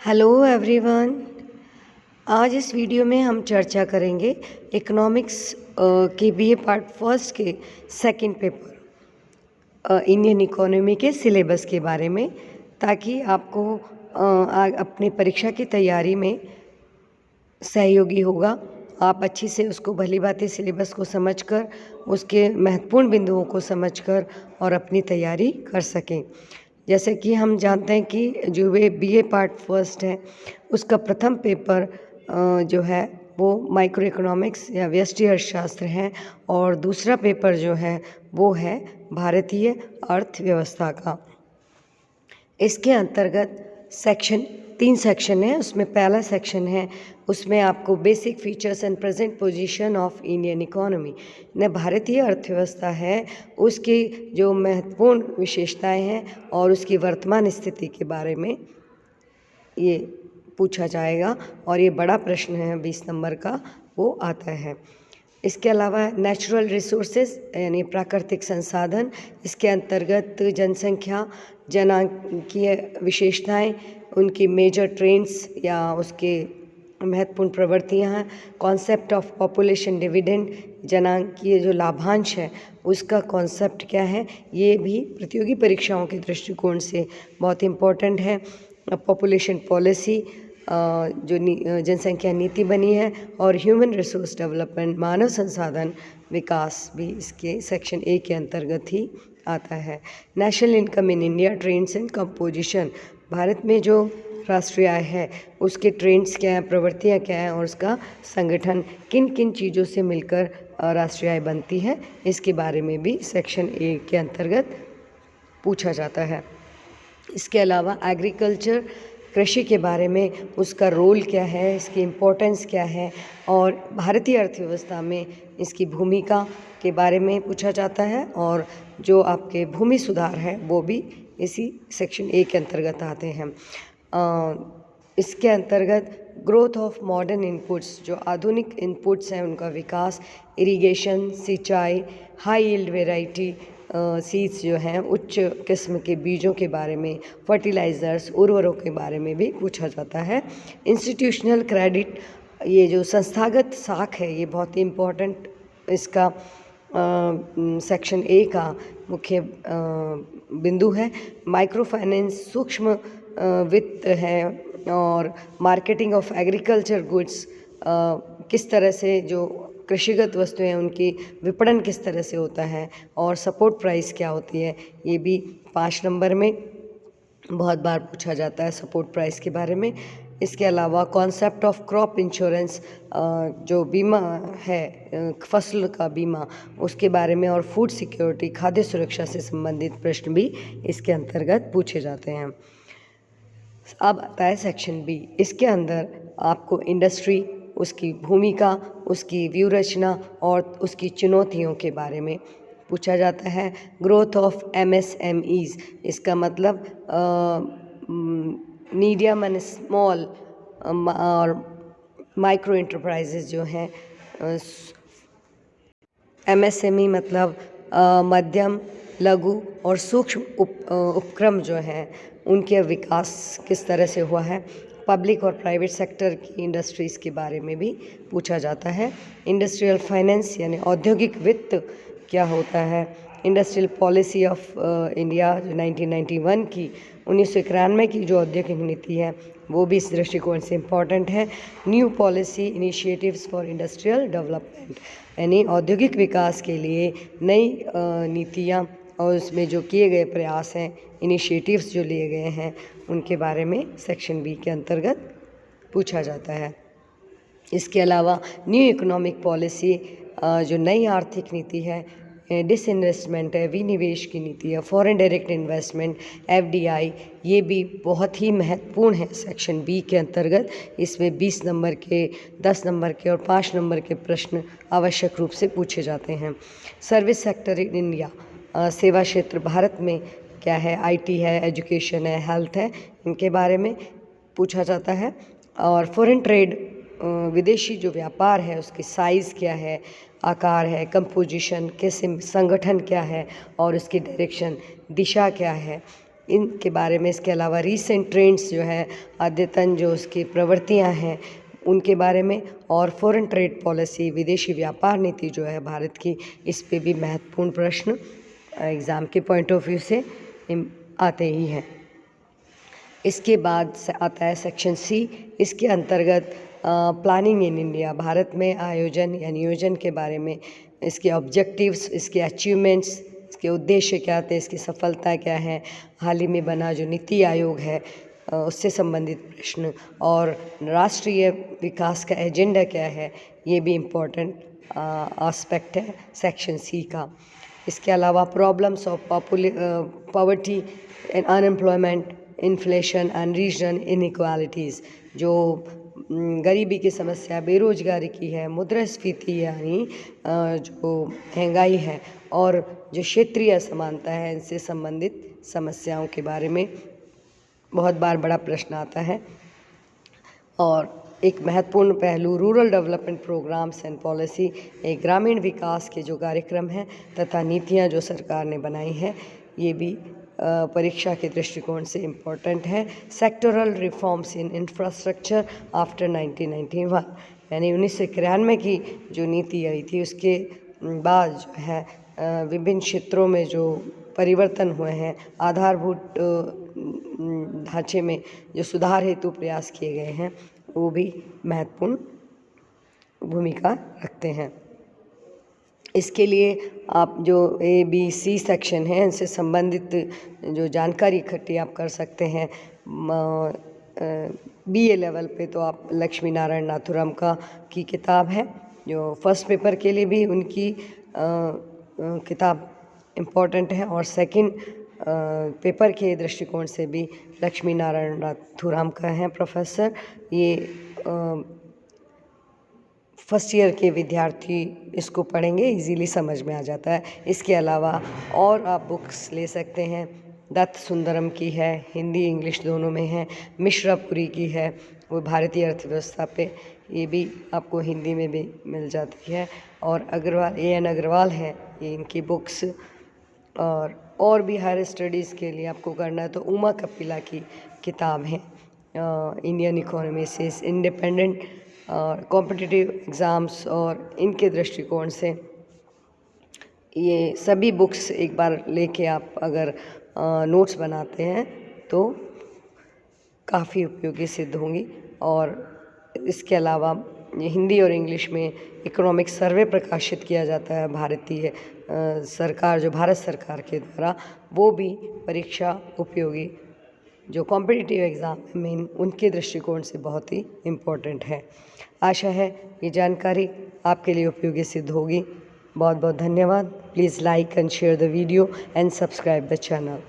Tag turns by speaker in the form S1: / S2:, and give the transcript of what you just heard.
S1: Hello everyone. आज इस video में हम चर्चा करेंगे इकोनॉमिक्स के बीए पार्ट फर्स्ट के सेकंड पेपर इंडियन इकोनॉमी के सिलेबस के बारे में, ताकि आपको अपने परीक्षा की तैयारी में सहयोगी होगा। आप अच्छी से उसको भली भांति सिलेबस को समझकर, उसके महत्वपूर्ण बिंदुओं को समझकर और अपनी तैयारी कर सकें। जैसे कि हम जानते हैं कि जो वे बीए पार्ट फर्स्ट है उसका प्रथम पेपर जो है वो माइक्रो इकोनॉमिक्स या व्यष्टि अर्थशास्त्र है, और दूसरा पेपर जो है वो है भारतीय अर्थव्यवस्था का। इसके अंतर्गत तीन सेक्शन है। उसमें पहला सेक्शन है, उसमें आपको basic features and present position of Indian economy, न भारतीय अर्थव्यवस्था है उसकी जो महत्वपूर्ण विशेषताएं हैं और उसकी वर्तमान स्थिति के बारे में ये पूछा जाएगा, और ये बड़ा प्रश्न है 20 नंबर का, वो आता है। इसके अलावा नेचुरल रिसोर्सेज यानी प्राकृतिक संसाधन, इसके अंतर्गत जनसंख्या, जनांकीय विशेषताएं, उनकी मेजर ट्रेंड्स या उसके महत्वपूर्ण प्रवृत्तियां हैं, कॉन्सेप्ट ऑफ पॉपुलेशन डिविडेंड, जनांकीय जो लाभांश है उसका कॉन्सेप्ट क्या है, ये भी प्रतियोगी परीक्षाओं के दृष्टिकोण से बहुत इम्पोर्टेंट है। पॉपुलेशन पॉलिसी जो जनसंख्या नीति बनी है, और ह्यूमन रिसोर्स डेवलपमेंट, मानव संसाधन विकास भी इसके सेक्शन ए के अंतर्गत ही आता है। National income in India, trends and composition, Bharat में जो राष्ट्रीय आय है उसके ट्रेंड्स क्या हैं, प्रवृत्तियाँ क्या हैं, और उसका संगठन किन किन चीज़ों से मिलकर राष्ट्रीय आय बनती है, इसके बारे में भी सेक्शन ए के अंतर्गत पूछा जाता है। इसके अलावा एग्रीकल्चर, कृषि के बारे में, उसका रोल क्या है, इसकी इम्पोर्टेंस क्या है, और भारतीय अर्थव्यवस्था में इसकी भूमिका के बारे में पूछा जाता है। और जो आपके भूमि सुधार है वो भी इसी सेक्शन ए के अंतर्गत आते हैं। इसके अंतर्गत ग्रोथ ऑफ मॉडर्न इनपुट्स, जो आधुनिक इनपुट्स हैं उनका विकास, इरिगेशन, सिंचाई, हाई यील्ड वेराइटी सीड्स जो हैं, उच्च किस्म के बीजों के बारे में, फर्टिलाइज़र्स, उर्वरकों के बारे में भी पूछा जाता है। इंस्टीट्यूशनल क्रेडिट, ये जो संस्थागत साख है ये बहुत ही इम्पोर्टेंट इसका सेक्शन ए का मुख्य बिंदु है। माइक्रो फाइनेंस, सूक्ष्म वित्त है, और मार्केटिंग ऑफ एग्रीकल्चर गुड्स, किस तरह से जो कृषिगत वस्तुएं हैं उनकी विपणन किस तरह से होता है, और सपोर्ट प्राइस क्या होती है, ये भी 5 नंबर में बहुत बार पूछा जाता है सपोर्ट प्राइस के बारे में। इसके अलावा कॉन्सेप्ट ऑफ क्रॉप इंश्योरेंस, जो बीमा है फसल का बीमा, उसके बारे में, और फूड सिक्योरिटी, खाद्य सुरक्षा से संबंधित प्रश्न भी इसके अंतर्गत पूछे जाते हैं। अब आता है सेक्शन बी। इसके अंदर आपको इंडस्ट्री, उसकी भूमिका, उसकी व्यू रचना और उसकी चुनौतियों के बारे में पूछा जाता है। ग्रोथ ऑफ MSMEs, इसका मतलब मीडियम एंड स्मॉल और माइक्रो एंटरप्राइजेज जो हैं। MSME मतलब मध्यम, लघु और सूक्ष्म उपक्रम जो हैं उनके विकास किस तरह से हुआ है। पब्लिक और प्राइवेट सेक्टर की इंडस्ट्रीज़ के बारे में भी पूछा जाता है। इंडस्ट्रियल फाइनेंस यानी औद्योगिक वित्त क्या होता है। इंडस्ट्रियल पॉलिसी ऑफ इंडिया जो 1991 की 1991 की जो औद्योगिक नीति है वो भी इस दृष्टिकोण से इम्पॉर्टेंट है। New policy initiatives for industrial development, यानी औद्योगिक विकास के लिए नई नीतियाँ और उसमें जो किए गए प्रयास हैं, इनिशिएटिव्स जो लिए गए हैं, उनके बारे में सेक्शन बी के अंतर्गत पूछा जाता है। इसके अलावा न्यू इकोनॉमिक पॉलिसी, जो नई आर्थिक नीति है, डिसइन्वेस्टमेंट है, विनिवेश की नीति है, फॉरेन डायरेक्ट इन्वेस्टमेंट, FDI, ये भी बहुत ही महत्वपूर्ण है सेक्शन बी के अंतर्गत। इसमें 20 नंबर के, 10 नंबर के और 5 नंबर के प्रश्न आवश्यक रूप से पूछे जाते हैं। सर्विस सेक्टर इन इंडिया, सेवा क्षेत्र भारत में क्या है, IT है, एजुकेशन है, हेल्थ है, इनके बारे में पूछा जाता है। और फॉरेन ट्रेड, विदेशी जो व्यापार है उसकी साइज़ क्या है, आकार है, कंपोजिशन, कैसे संगठन क्या है और उसकी डायरेक्शन, दिशा क्या है, इनके बारे में, इसके अलावा रीसेंट ट्रेंड्स जो है, अद्यतन जो उसकी प्रवृत्तियां हैं उनके बारे में, और फॉरेन ट्रेड पॉलिसी, विदेशी व्यापार नीति जो है भारत की, इस पे भी महत्वपूर्ण प्रश्न एग्ज़ाम के पॉइंट ऑफ व्यू से आते ही हैं। इसके बाद आता है सेक्शन सी। इसके अंतर्गत प्लानिंग इन इंडिया, भारत में आयोजन या नियोजन के बारे में, इसके ऑब्जेक्टिव्स, इसके अचीवमेंट्स, इसके उद्देश्य क्या थे, इसकी सफलता क्या है, हाल ही में बना जो नीति आयोग है उससे संबंधित प्रश्न, और राष्ट्रीय विकास का एजेंडा क्या है, ये भी इम्पोर्टेंट एस्पेक्ट है सेक्शन सी का। इसके अलावा problems of poverty and unemployment, inflation and regional inequalities, जो गरीबी की समस्या, बेरोजगारी की है, मुद्रास्फीति यानी जो महंगाई है, और जो क्षेत्रीय असमानता है, इनसे संबंधित समस्याओं के बारे में बहुत बार बड़ा प्रश्न आता है। और एक महत्वपूर्ण पहलू rural development programmes and policy, एक ग्रामीण विकास के जो कार्यक्रम हैं तथा नीतियां जो सरकार ने बनाई हैं, ये भी परीक्षा के दृष्टिकोण से इम्पोर्टेंट है। Sectoral reforms in infrastructure after 1991, यानी 1991 की जो नीति आई थी उसके बाद जो है विभिन्न क्षेत्रों में जो परिवर्तन हुए हैं, आधारभूत ढांचे में जो सुधार हेतु प्रयास किए गए हैं, वो भी महत्वपूर्ण भूमिका रखते हैं। इसके लिए आप जो ए बी सी सेक्शन है, इनसे संबंधित जो जानकारी इकट्ठी आप कर सकते हैं। BA लेवल पे तो आप लक्ष्मी नारायण नाथुराम की किताब है, जो फर्स्ट पेपर के लिए भी उनकी किताब इम्पोर्टेंट है, और सेकंड पेपर के दृष्टिकोण से भी लक्ष्मी नारायण नाथुराम का है प्रोफेसर। ये फर्स्ट ईयर के विद्यार्थी इसको पढ़ेंगे, इजीली समझ में आ जाता है। इसके अलावा और आप बुक्स ले सकते हैं, दत्त सुंदरम की है, हिंदी इंग्लिश दोनों में है, मिश्रापुरी की है, वो भारतीय अर्थव्यवस्था पे, ये भी आपको हिंदी में भी मिल जाती है। और अग्रवाल, AN अग्रवाल है, ये इनकी बुक्स। और भी हायर स्टडीज़ के लिए आपको करना है तो उमा कपिला की किताब है, इंडियन इकोनॉमी से इंडिपेंडेंट और कॉम्पिटिटिव एग्ज़ाम्स, और इनके दृष्टिकोण से ये सभी बुक्स एक बार लेके आप अगर नोट्स बनाते हैं तो काफ़ी उपयोगी सिद्ध होंगी। और इसके अलावा हिंदी और इंग्लिश में इकोनॉमिक सर्वे प्रकाशित किया जाता है भारतीय सरकार, जो भारत सरकार के द्वारा, वो भी परीक्षा उपयोगी जो कॉम्पिटिटिव एग्ज़ाम में उनके दृष्टिकोण से बहुत ही इम्पोर्टेंट है। आशा है ये जानकारी आपके लिए उपयोगी सिद्ध होगी। बहुत बहुत धन्यवाद। Please like and share the video and subscribe the channel.